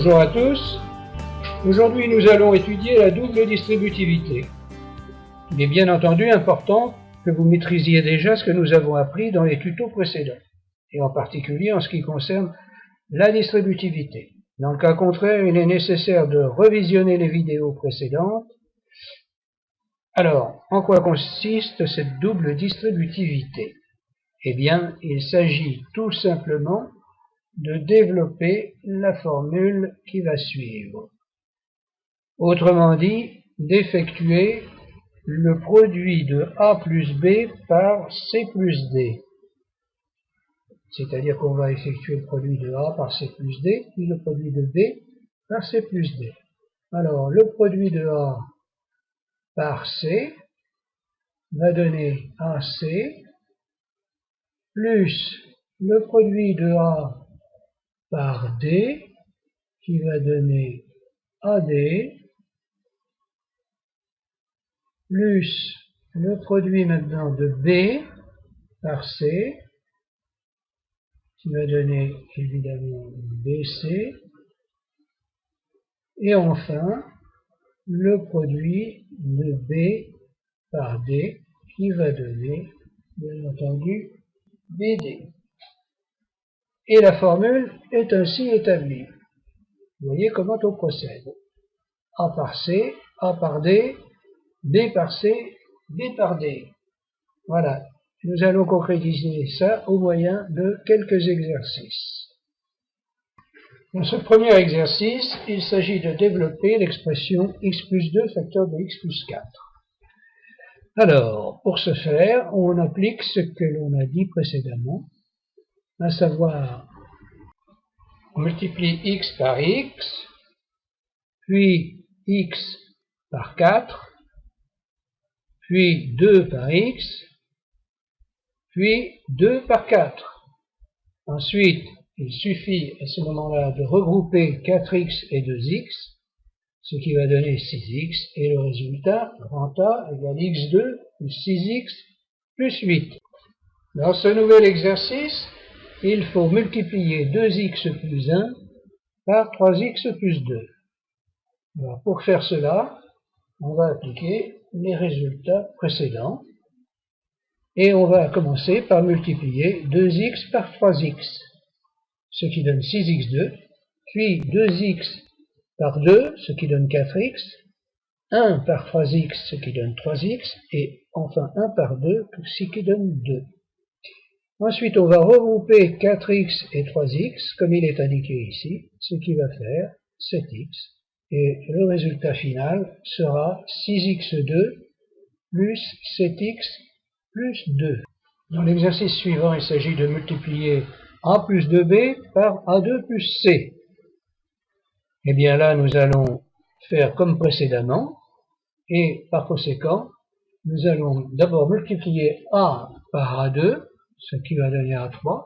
Bonjour à tous. Aujourd'hui, nous allons étudier la double distributivité. Il est bien entendu important que vous maîtrisiez déjà ce que nous avons appris dans les tutos précédents, et en particulier en ce qui concerne la distributivité. Dans le cas contraire, il est nécessaire de revisionner les vidéos précédentes. Alors, en quoi consiste cette double distributivité? Eh bien, il s'agit tout simplement de développer la formule qui va suivre. Autrement dit, d'effectuer le produit de A plus B par C plus D. C'est-à-dire qu'on va effectuer le produit de A par C plus D, puis le produit de B par C plus D. Alors, le produit de A par C va donner AC, plus le produit de A par D, qui va donner AD, plus le produit maintenant de B par C, qui va donner évidemment BC, et enfin le produit de B par D, qui va donner, bien entendu, BD. Et la formule est ainsi établie. Vous voyez comment on procède. A par C, A par D, B par C, B par D. Voilà. Nous allons concrétiser ça au moyen de quelques exercices. Dans ce premier exercice, il s'agit de développer l'expression x plus 2 facteur de x plus 4. Alors, pour ce faire, on applique ce que l'on a dit précédemment, à savoir, on multiplie x par x, puis x par 4, puis 2 par x, puis 2 par 4. Ensuite, il suffit à ce moment-là de regrouper 4x et 2x, ce qui va donner 6x, et le résultat, grand A égale x2 plus 6x plus 8. Dans ce nouvel exercice, il faut multiplier 2x plus 1 par 3x plus 2. Alors, pour faire cela, on va appliquer les résultats précédents. Et on va commencer par multiplier 2x par 3x, ce qui donne 6x2, puis 2x par 2, ce qui donne 4x, 1 par 3x, ce qui donne 3x, et enfin 1 par 2, ce qui donne 2. Ensuite, on va regrouper 4x et 3x, comme il est indiqué ici, ce qui va faire 7x, et le résultat final sera 6x2 plus 7x plus 2. Dans l'exercice suivant, il s'agit de multiplier A plus 2B par A2 plus C. Eh bien là, nous allons faire comme précédemment, et par conséquent, nous allons d'abord multiplier A par A2, ce qui va donner A3,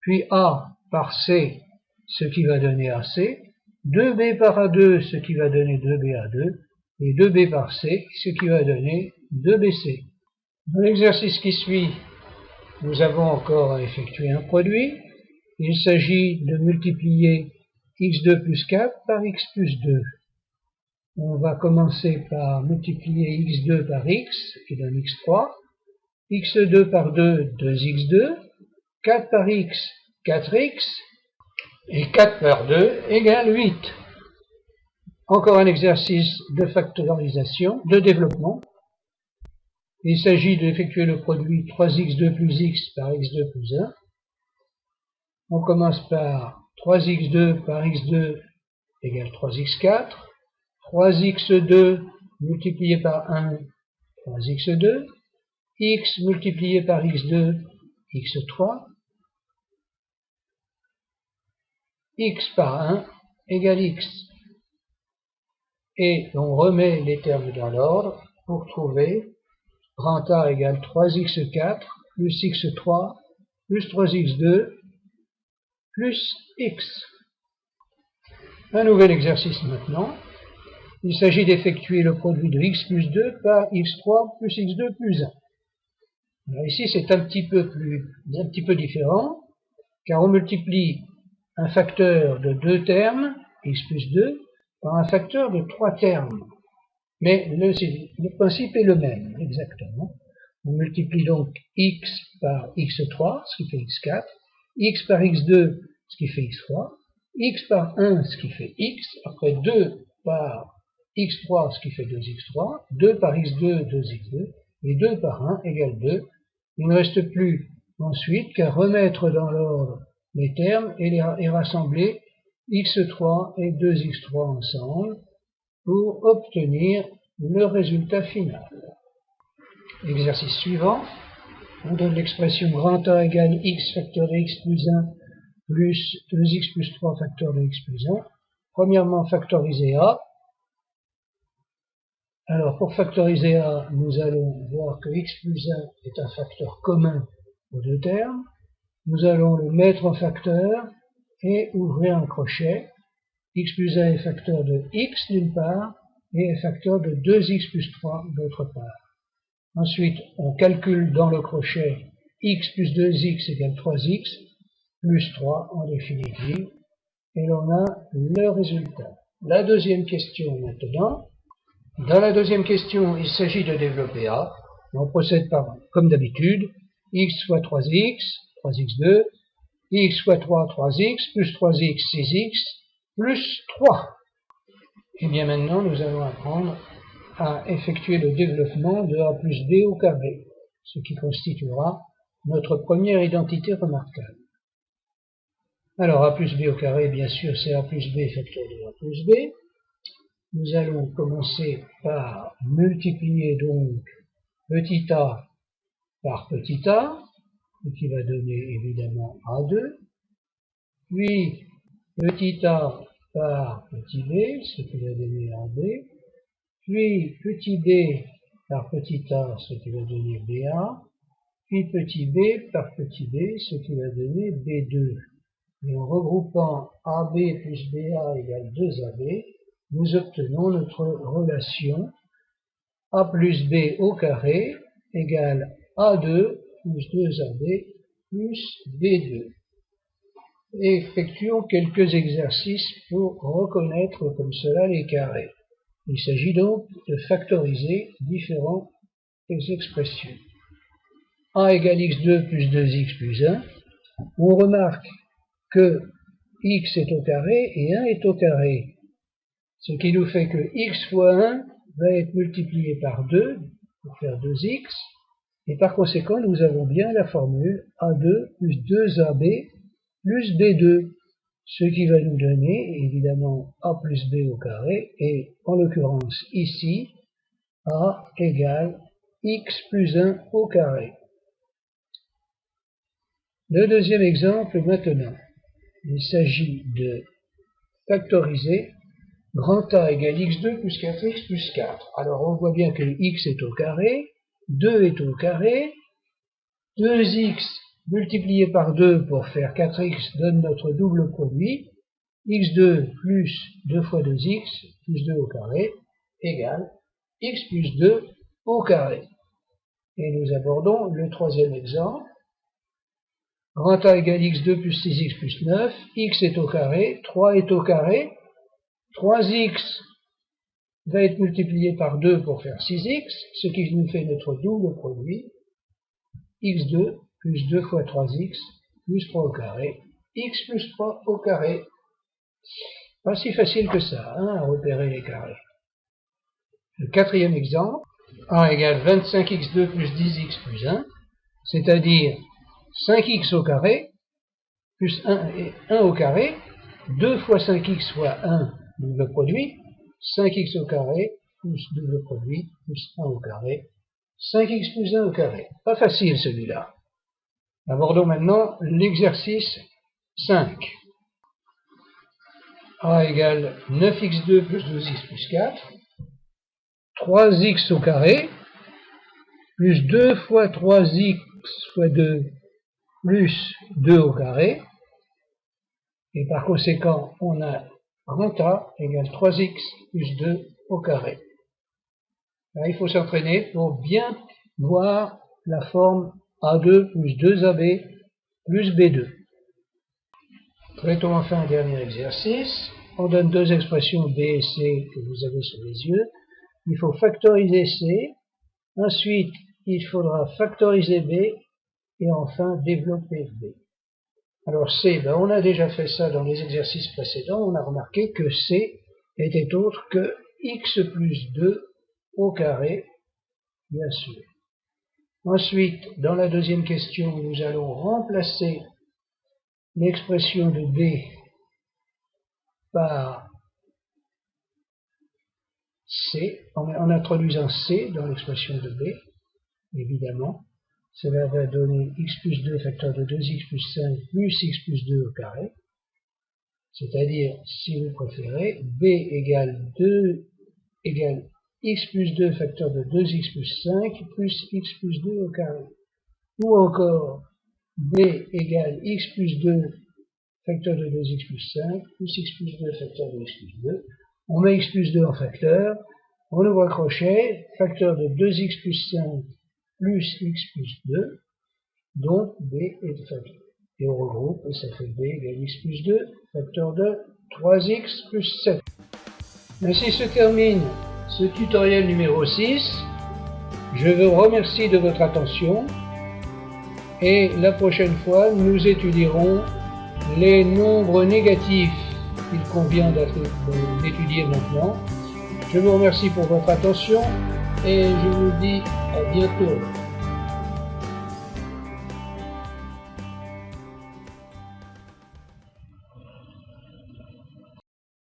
puis A par C, ce qui va donner AC, 2B par A2, ce qui va donner 2BA2, et 2B par C, ce qui va donner 2BC. Dans l'exercice qui suit, nous avons encore à effectuer un produit. Il s'agit de multiplier x2 plus 4 par x plus 2. On va commencer par multiplier x2 par x, qui donne x3, x2 par 2, 2x2, 4 par x, 4x, et 4 par 2 égale 8. Encore un exercice de factorisation, de développement. Il s'agit d'effectuer le produit 3x2 plus x par x2 plus 1. On commence par 3x2 par x2 égale 3x4. 3x2 multiplié par 1, 3x2. X multiplié par x2, x3. X par 1 égale x. Et on remet les termes dans l'ordre pour trouver grand A égale 3x4 plus x3 plus 3x2 plus x. Un nouvel exercice maintenant. Il s'agit d'effectuer le produit de x plus 2 par x3 plus x2 plus 1. Alors ici c'est un petit peu différent, car on multiplie un facteur de deux termes x plus 2, par un facteur de 3 termes. Mais le principe est le même, exactement. On multiplie donc x par x3, ce qui fait x4, x par x2, ce qui fait x3, x par 1, ce qui fait x, après 2 par x3, ce qui fait 2x3, 2 par x2, 2x2, et 2 par 1 égale 2. Il ne reste plus ensuite qu'à remettre dans l'ordre les termes et rassembler x3 et 2x3 ensemble pour obtenir le résultat final. Exercice suivant, on donne l'expression grand A égale x facteur de x plus 1 plus 2x plus 3 facteur de x plus 1. Premièrement, factoriser A. Alors, pour factoriser A, nous allons voir que x plus 1 est un facteur commun aux deux termes. Nous allons le mettre en facteur et ouvrir un crochet. X plus 1 est facteur de x d'une part et est facteur de 2x plus 3 d'autre part. Ensuite, on calcule dans le crochet x plus 2x égale 3x plus 3 en définitive et l'on a le résultat. La deuxième question maintenant. Dans la deuxième question, il s'agit de développer A. On procède comme d'habitude, x fois 3x, 3x2, x fois 3, 3x, plus 3x, 6x, plus 3. Et bien maintenant, nous allons apprendre à effectuer le développement de A plus B au carré, ce qui constituera notre première identité remarquable. Alors, A plus B au carré, bien sûr, c'est A plus B facteur de A plus B. Nous allons commencer par multiplier donc petit a par petit a, ce qui va donner évidemment A2, puis petit a par petit b, ce qui va donner AB, puis petit b par petit a, ce qui va donner BA, puis petit b par petit b, ce qui va donner B2. Et en regroupant AB plus BA égale 2AB, nous obtenons notre relation A plus B au carré égale A2 plus 2AB plus B2. Et effectuons quelques exercices pour reconnaître comme cela les carrés. Il s'agit donc de factoriser différentes expressions. A égale x2 plus 2x plus 1. On remarque que x est au carré et 1 est au carré. Ce qui nous fait que x fois 1 va être multiplié par 2 pour faire 2x. Et par conséquent, nous avons bien la formule A2 plus 2AB plus B2. Ce qui va nous donner évidemment A plus B au carré. Et en l'occurrence ici, A égale x plus 1 au carré. Le deuxième exemple maintenant. Il s'agit de factoriser grand A égale x2 plus 4x plus 4. Alors on voit bien que x est au carré, 2 est au carré, 2x multiplié par 2 pour faire 4x donne notre double produit, x2 plus 2 fois 2x plus 2 au carré égale x plus 2 au carré. Et nous abordons le troisième exemple. Grand A égale x2 plus 6x plus 9, x est au carré, 3 est au carré, 3x va être multiplié par 2 pour faire 6x, ce qui nous fait notre double produit, x2 plus 2 fois 3x plus 3 au carré, x plus 3 au carré. Pas si facile que ça, à repérer les carrés. Le quatrième exemple, A égale 25x2 plus 10x plus 1, c'est-à-dire 5x au carré, plus 1 et 1 au carré, 2 fois 5x fois 1, double produit, 5x au carré, plus double produit, plus 1 au carré, 5x plus 1 au carré. Pas facile celui-là. Abordons maintenant l'exercice 5. A égale 9x2 plus 12x plus 4, 3x au carré, plus 2 fois 3x fois 2, plus 2 au carré, et par conséquent, on a grand A égale 3x plus 2 au carré. Là, il faut s'entraîner pour bien voir la forme A2 plus 2AB plus B2. Traitons enfin un dernier exercice. on donne deux expressions B et C que vous avez sous les yeux. Il faut factoriser C, ensuite il faudra factoriser B, et enfin développer B. Alors C, on a déjà fait ça dans les exercices précédents, on a remarqué que C était autre que x plus 2 au carré, bien sûr. Ensuite, dans la deuxième question, nous allons remplacer l'expression de B par C, en introduisant C dans l'expression de B, évidemment. Cela va donner x plus 2 facteur de 2x plus 5 plus x plus 2 au carré. C'est-à-dire, si vous préférez, B égale x plus 2 facteur de 2x plus 5 plus x plus 2 au carré. Ou encore, B égale x plus 2 facteur de 2x plus 5 plus x plus 2 facteur de x plus 2. On met x plus 2 en facteur, on ouvre un crochet, facteur de 2x plus 5 plus x plus 2, donc B est facteur. Et on regroupe, et ça fait B égale x plus 2, facteur de 3x plus 7. Ainsi se termine ce tutoriel numéro 6. Je vous remercie de votre attention, et la prochaine fois, nous étudierons les nombres négatifs qu'il convient d'étudier maintenant. Je vous remercie pour votre attention, et je vous dis à bientôt.